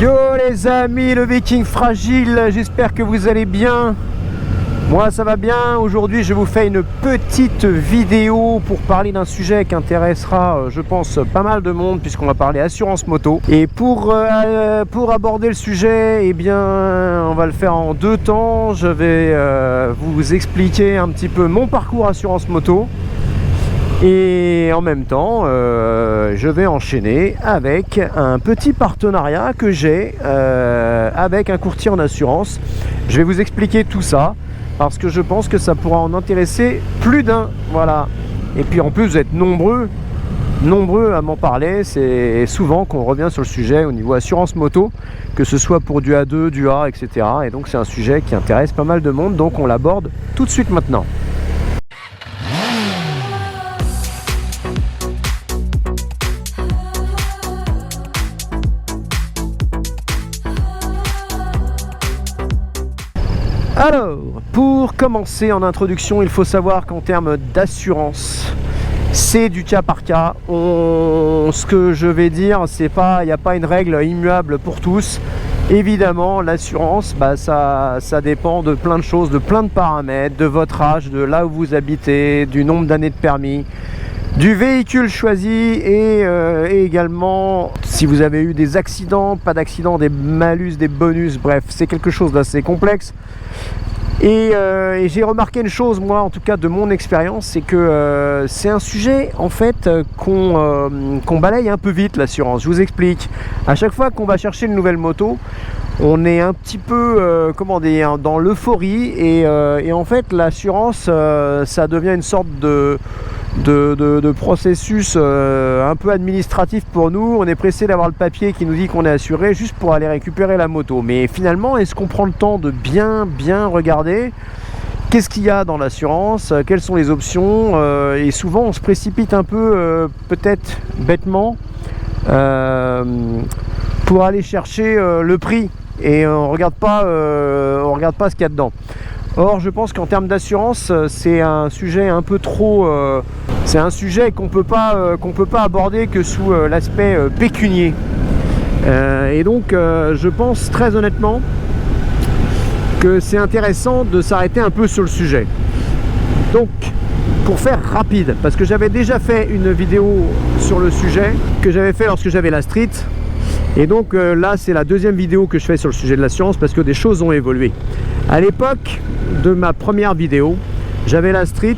Yo les amis, le Viking fragile, j'espère que vous allez bien. Moi ça va bien. Aujourd'hui je vous fais une petite vidéo pour parler d'un sujet qui intéressera je pense pas mal de monde, puisqu'on va parler assurance moto. Et pour aborder le sujet, eh bien on va le faire en deux temps. Je vais vous expliquer un petit peu mon parcours assurance moto. Et en même temps, je vais enchaîner avec un petit partenariat que j'ai avec un courtier en assurance. Je vais vous expliquer tout ça parce que je pense que ça pourra en intéresser plus d'un. Voilà. Et puis en plus, vous êtes nombreux à m'en parler. C'est souvent qu'on revient sur le sujet au niveau assurance moto, que ce soit pour du A2, du A, etc. Et donc c'est un sujet qui intéresse pas mal de monde. Donc on l'aborde tout de suite maintenant. Alors, pour commencer en introduction, il faut savoir qu'en termes d'assurance, c'est du cas par cas. Ce que je vais dire, c'est pas, il n'y a pas une règle immuable pour tous. Évidemment, l'assurance, ça dépend de plein de choses, de plein de paramètres, de votre âge, de là où vous habitez, du nombre d'années de permis, du véhicule choisi et également si vous avez eu des accidents, pas d'accidents, des malus, des bonus, bref, c'est quelque chose d'assez complexe. Et j'ai remarqué une chose, moi en tout cas de mon expérience, c'est que c'est un sujet en fait qu'on balaye un peu vite, l'assurance. Je vous explique. À chaque fois qu'on va chercher une nouvelle moto, on est un petit peu comment dire, dans l'euphorie et en fait l'assurance ça devient une sorte de processus un peu administratif pour nous. On est pressé d'avoir le papier qui nous dit qu'on est assuré juste pour aller récupérer la moto. Mais finalement, est-ce qu'on prend le temps de bien regarder qu'est-ce qu'il y a dans l'assurance, quelles sont les options, et souvent on se précipite un peu peut-être bêtement pour aller chercher le prix et on regarde pas ce qu'il y a dedans. Or, je pense qu'en termes d'assurance, c'est un sujet un peu trop... c'est un sujet qu'on peut pas aborder que sous l'aspect pécunier. Et donc, je pense très honnêtement que c'est intéressant de s'arrêter un peu sur le sujet. Donc, pour faire rapide, parce que j'avais déjà fait une vidéo sur le sujet, que j'avais fait lorsque j'avais la Street. Et donc là, c'est la deuxième vidéo que je fais sur le sujet de l'assurance parce que des choses ont évolué. À l'époque de ma première vidéo, j'avais la Street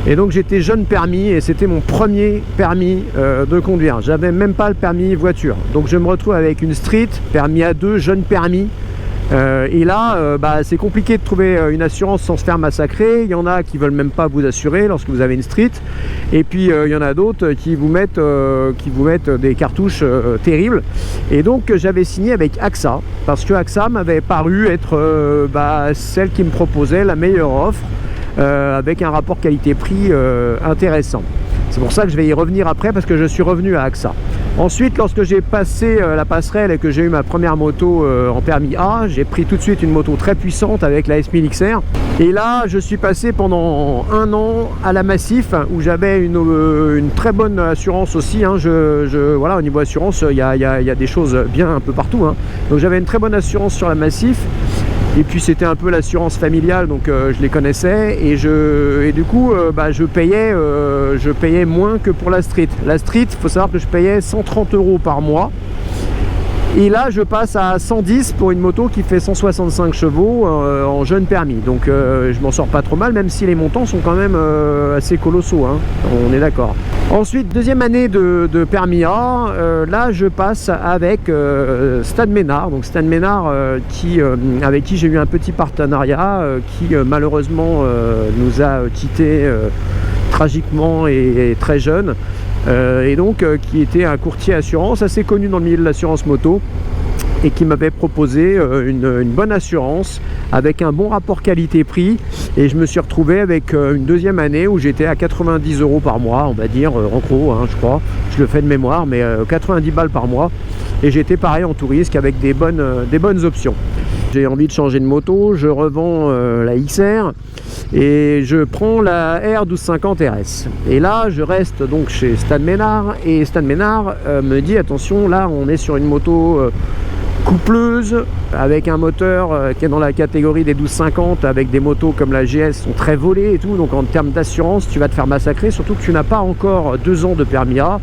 et donc j'étais jeune permis et c'était mon premier permis de conduire. J'avais même pas le permis voiture. Donc je me retrouve avec une Street, permis A2, jeune permis. Et là, c'est compliqué de trouver une assurance sans se faire massacrer. Il y en a qui veulent même pas vous assurer lorsque vous avez une Street. Et puis il y en a d'autres qui vous mettent des cartouches terribles. Et donc j'avais signé avec AXA parce que AXA m'avait paru être celle qui me proposait la meilleure offre avec un rapport qualité-prix intéressant. C'est pour ça que je vais y revenir après parce que je suis revenu à AXA. Ensuite, lorsque j'ai passé la passerelle et que j'ai eu ma première moto en permis A, j'ai pris tout de suite une moto très puissante avec la S1000 XR. Et là, je suis passé pendant un an à la Massif où j'avais une très bonne assurance aussi. Hein. Voilà, au niveau assurance, il y a des choses bien un peu partout. Hein. Donc j'avais une très bonne assurance sur la Massif. Et puis c'était un peu l'assurance familiale, donc je les connaissais et du coup je payais moins que pour la Street. La Street, il faut savoir que je payais 130 € par mois. Et là je passe à 110 pour une moto qui fait 165 chevaux en jeune permis. Donc je m'en sors pas trop mal, même si les montants sont quand même assez colossaux, hein. On est d'accord. Ensuite, deuxième année de permis A, là je passe avec Stade Ménard. Donc Stade Ménard avec qui j'ai eu un petit partenariat qui malheureusement nous a quittés tragiquement et très jeune. Et donc qui était un courtier assurance assez connu dans le milieu de l'assurance moto et qui m'avait proposé une bonne assurance avec un bon rapport qualité-prix. Et je me suis retrouvé avec une deuxième année où j'étais à 90 € par mois, on va dire, en gros, hein, je crois, je le fais de mémoire, mais 90 balles par mois. Et j'étais pareil en tout risque avec des bonnes options. J'ai envie de changer de moto, je revends la XR et je prends la R1250 RS. Et là, je reste donc chez Stade Ménard et Stade Ménard me dit attention, là on est sur une moto coupleuse, avec un moteur qui est dans la catégorie des 1250, avec des motos comme la GS sont très volées et tout, donc en termes d'assurance tu vas te faire massacrer, surtout que tu n'as pas encore 2 ans de permis A,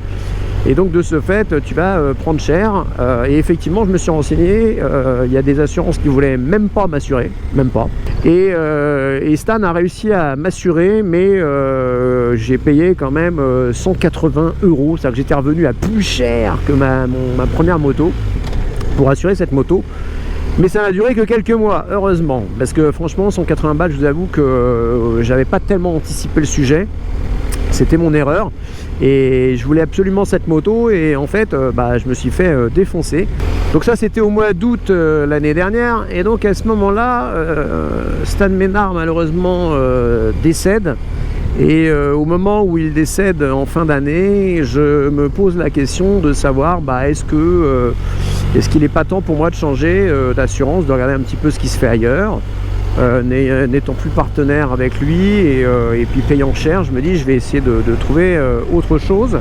et donc de ce fait tu vas prendre cher. Et effectivement je me suis renseigné, il y a des assurances qui voulaient même pas m'assurer, même pas, et Stan a réussi à m'assurer, mais j'ai payé quand même 180 €, c'est-à-dire que j'étais revenu à plus cher que ma première moto pour assurer cette moto. Mais ça n'a duré que quelques mois, heureusement, parce que franchement 180 balles, je vous avoue que j'avais pas tellement anticipé le sujet, c'était mon erreur, et je voulais absolument cette moto, et en fait je me suis fait défoncer. Donc ça c'était au mois d'août l'année dernière, et donc à ce moment là Stan Ménard malheureusement décède. Et au moment où il décède en fin d'année, je me pose la question de savoir est-ce qu'il n'est pas temps pour moi de changer d'assurance, de regarder un petit peu ce qui se fait ailleurs, n'étant plus partenaire avec lui et puis payant cher. Je me dis je vais essayer de trouver autre chose,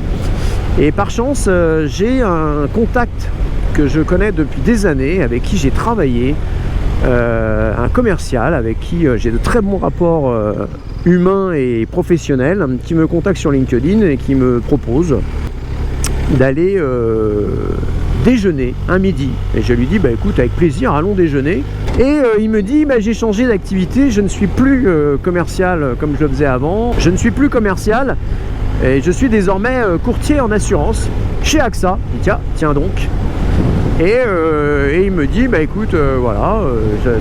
et par chance j'ai un contact que je connais depuis des années, avec qui j'ai travaillé, un commercial avec qui j'ai de très bons rapports humains et professionnels, qui me contacte sur LinkedIn et qui me propose d'aller déjeuner un midi. Et je lui dis écoute, avec plaisir, allons déjeuner. Et il me dit j'ai changé d'activité, je ne suis plus commercial comme je le faisais avant, je ne suis plus commercial et je suis désormais courtier en assurance chez AXA. Je dis, tiens donc. Et il me dit écoute voilà,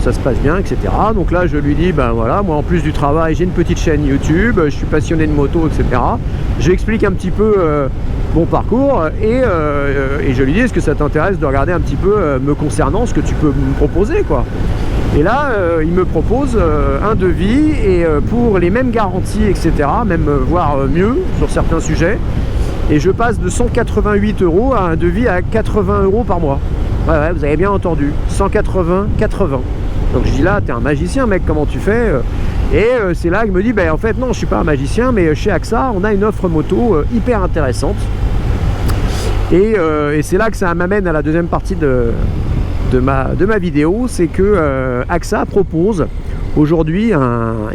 ça se passe bien, etc. Donc là je lui dis voilà, moi en plus du travail j'ai une petite chaîne YouTube, je suis passionné de moto, etc. Je lui explique un petit peu mon parcours, et je lui dis est-ce que ça t'intéresse de regarder un petit peu me concernant, ce que tu peux me proposer quoi. Et là il me propose un devis, et pour les mêmes garanties, etc., même voire mieux sur certains sujets. Et je passe de 188 € à un devis à 80 € par mois. Ouais, vous avez bien entendu, 180, 80. Donc je dis là, t'es un magicien mec, comment tu fais? Et c'est là qu'il me dit, en fait non, je suis pas un magicien, mais chez AXA, on a une offre moto hyper intéressante. Et c'est là que ça m'amène à la deuxième partie de ma vidéo, c'est que AXA propose aujourd'hui,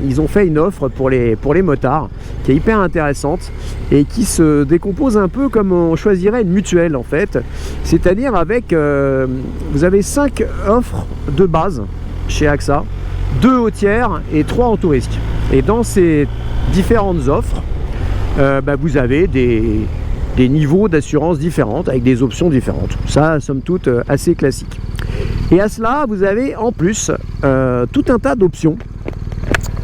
ils ont fait une offre pour les motards qui est hyper intéressante et qui se décompose un peu comme on choisirait une mutuelle en fait. C'est-à-dire avec, vous avez 5 offres de base chez AXA, 2 au tiers et 3 en tout risque. Et dans ces différentes offres, vous avez des niveaux d'assurance différentes avec des options différentes. Ça, somme toute, assez classique. Et à cela, vous avez en plus tout un tas d'options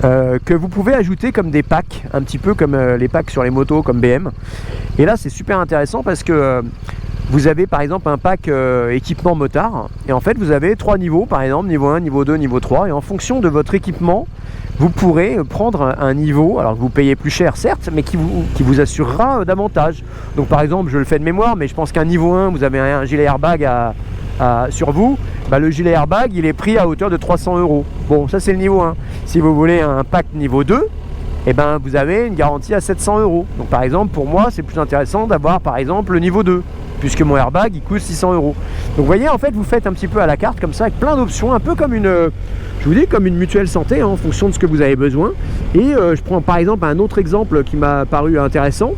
que vous pouvez ajouter comme des packs, un petit peu comme les packs sur les motos comme BM. Et là, c'est super intéressant parce que vous avez par exemple un pack équipement motard, et en fait vous avez 3 niveaux, par exemple niveau 1, niveau 2, niveau 3, et en fonction de votre équipement, vous pourrez prendre un niveau, alors que vous payez plus cher certes, mais qui vous assurera davantage. Donc par exemple, je le fais de mémoire, mais je pense qu'un niveau 1, vous avez un gilet airbag sur vous, le gilet airbag il est pris à hauteur de 300 €. Bon, ça c'est le niveau 1. Si vous voulez un pack niveau 2, vous avez une garantie à 700 €. Donc par exemple, pour moi, c'est plus intéressant d'avoir par exemple le niveau 2, puisque mon airbag il coûte 600 €. Donc vous voyez, en fait, vous faites un petit peu à la carte comme ça, avec plein d'options, un peu comme je vous dis, comme une mutuelle santé, en fonction de ce que vous avez besoin. Et je prends par exemple un autre exemple qui m'a paru intéressant.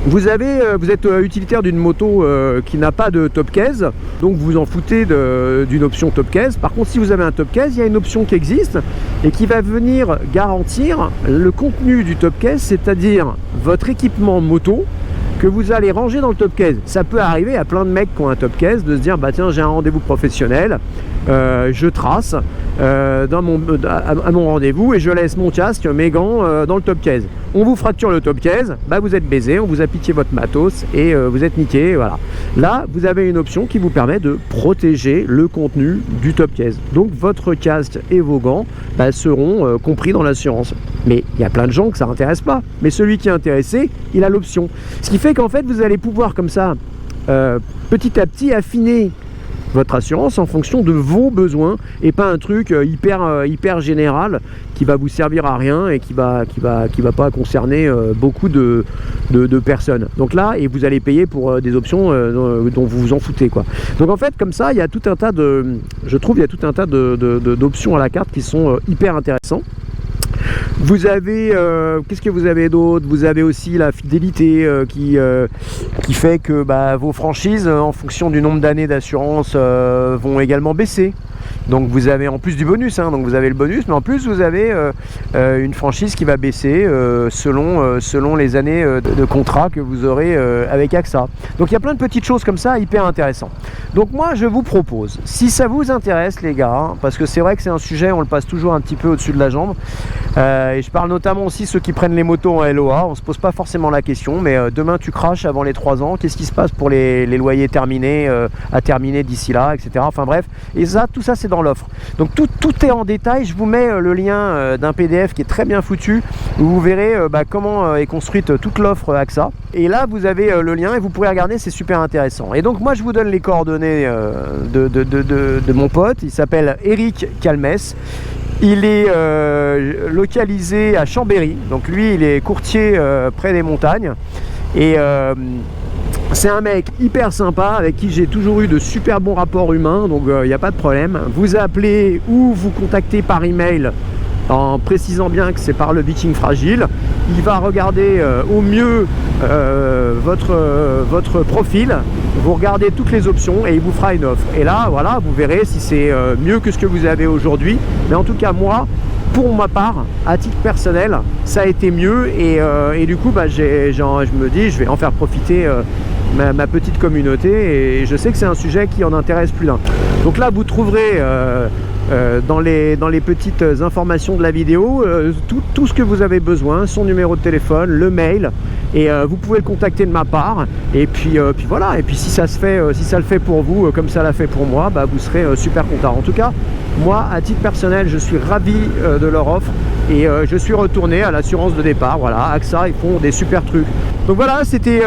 Vous êtes utilitaire d'une moto qui n'a pas de top case, donc vous en foutez d'une option top case. Par contre, si vous avez un top case, il y a une option qui existe et qui va venir garantir le contenu du top case, c'est-à-dire votre équipement moto que vous allez ranger dans le top case. Ça peut arriver à plein de mecs qui ont un top case de se dire tiens, j'ai un rendez-vous professionnel, je trace à mon rendez-vous et je laisse mon casque, mes gants dans le top case. On vous fracture le top case, vous êtes baisé, on vous a piqué votre matos et vous êtes niqué, voilà. Là, vous avez une option qui vous permet de protéger le contenu du top case. Donc votre casque et vos gants seront compris dans l'assurance. Mais il y a plein de gens que ça n'intéresse pas. Mais celui qui est intéressé, il a l'option. Ce qui fait qu'en fait, vous allez pouvoir comme ça, petit à petit, affiner votre assurance en fonction de vos besoins et pas un truc hyper général qui va vous servir à rien et qui va pas concerner beaucoup de personnes. Donc là, et vous allez payer pour des options dont vous vous en foutez, quoi. Donc en fait, comme ça, il y a tout un tas d'options à la carte qui sont hyper intéressants. Vous avez, qu'est-ce que vous avez d'autre? Vous avez aussi la fidélité qui fait que vos franchises, en fonction du nombre d'années d'assurance, vont également baisser. Donc vous avez en plus du bonus, hein, donc vous avez le bonus, mais en plus vous avez une franchise qui va baisser selon les années de contrat que vous aurez avec AXA. Donc il y a plein de petites choses comme ça hyper intéressantes. Donc moi je vous propose, si ça vous intéresse les gars, hein, parce que c'est vrai que c'est un sujet, on le passe toujours un petit peu au-dessus de la jambe, et je parle notamment aussi ceux qui prennent les motos en LOA, on se pose pas forcément la question, mais demain tu craches avant les 3 ans, qu'est-ce qui se passe pour les loyers terminés, à terminer d'ici là, etc. Enfin bref, et ça, tout ça c'est dans l'offre. Donc tout est en détail, je vous mets le lien d'un PDF qui est très bien foutu, où vous verrez comment est construite toute l'offre AXA. Et là vous avez le lien et vous pourrez regarder, c'est super intéressant. Et donc moi je vous donne les coordonnées de mon pote, il s'appelle Eric Calmès. Il est localisé à Chambéry, donc lui il est courtier près des montagnes et c'est un mec hyper sympa avec qui j'ai toujours eu de super bons rapports humains, donc il n'y a pas de problème. Vous appelez ou vous contactez par email en précisant bien que c'est par le Viking Fragile. Il va regarder au mieux votre profil, vous regardez toutes les options et il vous fera une offre. Et là, voilà, vous verrez si c'est mieux que ce que vous avez aujourd'hui. Mais en tout cas, moi, pour ma part, à titre personnel, ça a été mieux et du coup, je me dis, je vais en faire profiter ma petite communauté et je sais que c'est un sujet qui en intéresse plus d'un. Donc là, vous trouverez dans les petites informations de la vidéo tout ce que vous avez besoin, son numéro de téléphone, le mail, et vous pouvez le contacter de ma part. Et puis voilà, et puis si ça le fait pour vous comme ça l'a fait pour moi, vous serez super content. En tout cas, moi à titre personnel, je suis ravi de leur offre et je suis retourné à l'assurance de départ. Voilà, AXA, ils font des super trucs. Donc voilà, c'était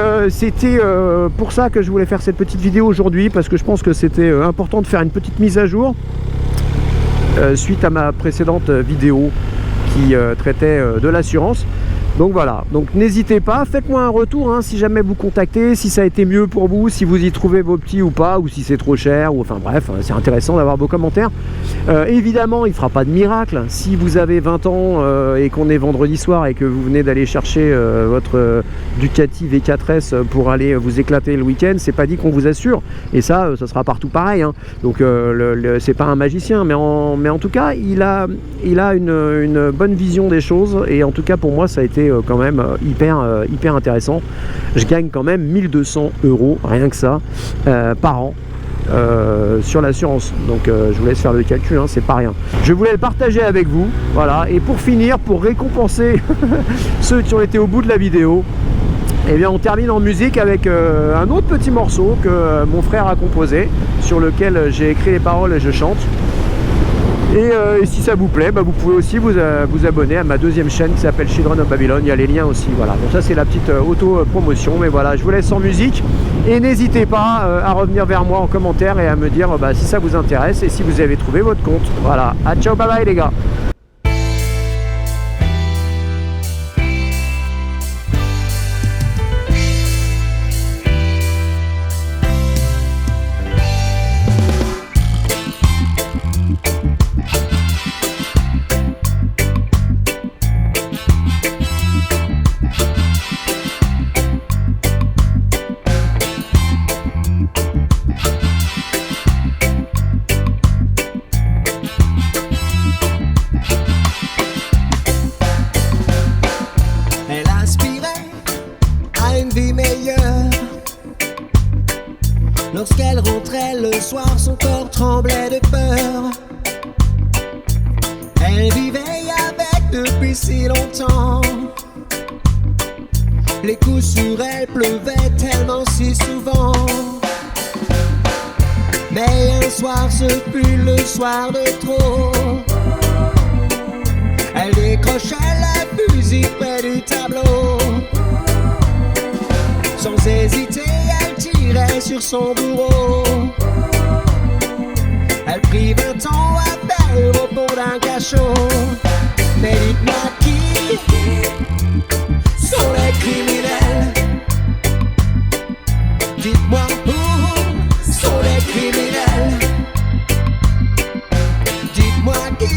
pour ça que je voulais faire cette petite vidéo aujourd'hui, parce que je pense que c'était important de faire une petite mise à jour suite à ma précédente vidéo qui traitait de l'assurance. Donc voilà, donc n'hésitez pas, faites-moi un retour si jamais vous contactez, si ça a été mieux pour vous, si vous y trouvez vos petits ou pas, ou si c'est trop cher, ou enfin bref, c'est intéressant d'avoir vos commentaires. Évidemment, il ne fera pas de miracle. Si vous avez 20 ans et qu'on est vendredi soir et que vous venez d'aller chercher votre Ducati V4S pour aller vous éclater le week-end, c'est pas dit qu'on vous assure. Et ça sera partout pareil. Donc c'est pas un magicien, mais en tout cas, il a une bonne vision des choses. Et en tout cas, pour moi, ça a été quand même hyper intéressant. Je gagne quand même 1200 € rien que ça par an sur l'assurance. Donc je vous laisse faire le calcul, c'est pas rien. Je voulais le partager avec vous, voilà. Et pour finir, pour récompenser ceux qui ont été au bout de la vidéo, eh bien on termine en musique avec un autre petit morceau que mon frère a composé, sur lequel j'ai écrit les paroles et je chante. Et si ça vous plaît, vous pouvez aussi vous abonner à ma deuxième chaîne qui s'appelle Children of Babylon. Il y a les liens aussi, voilà. Donc ça c'est la petite auto-promotion, mais voilà, je vous laisse en musique. Et n'hésitez pas à revenir vers moi en commentaire et à me dire si ça vous intéresse et si vous avez trouvé votre compte. Voilà, à ciao, bye bye les gars. Lorsqu'elle rentrait le soir, son corps tremblait de peur. Elle vivait avec depuis si longtemps. Les coups sur elle pleuvaient tellement si souvent. Mais un soir, ce fut le soir de trop. Elle décrocha la fusil près du tableau. Sans hésiter, elle tirait sur son bourreau. pris 20 ans à faire au fond d'un cachot. Mais dites-moi qui sont les criminels? Dites-moi où sont les criminels? Dites-moi qui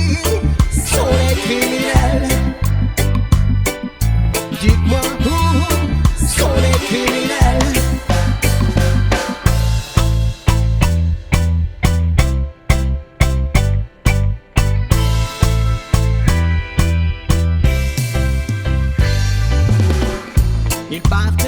sont les criminels? Dites-moi où sont les criminels? Ils partent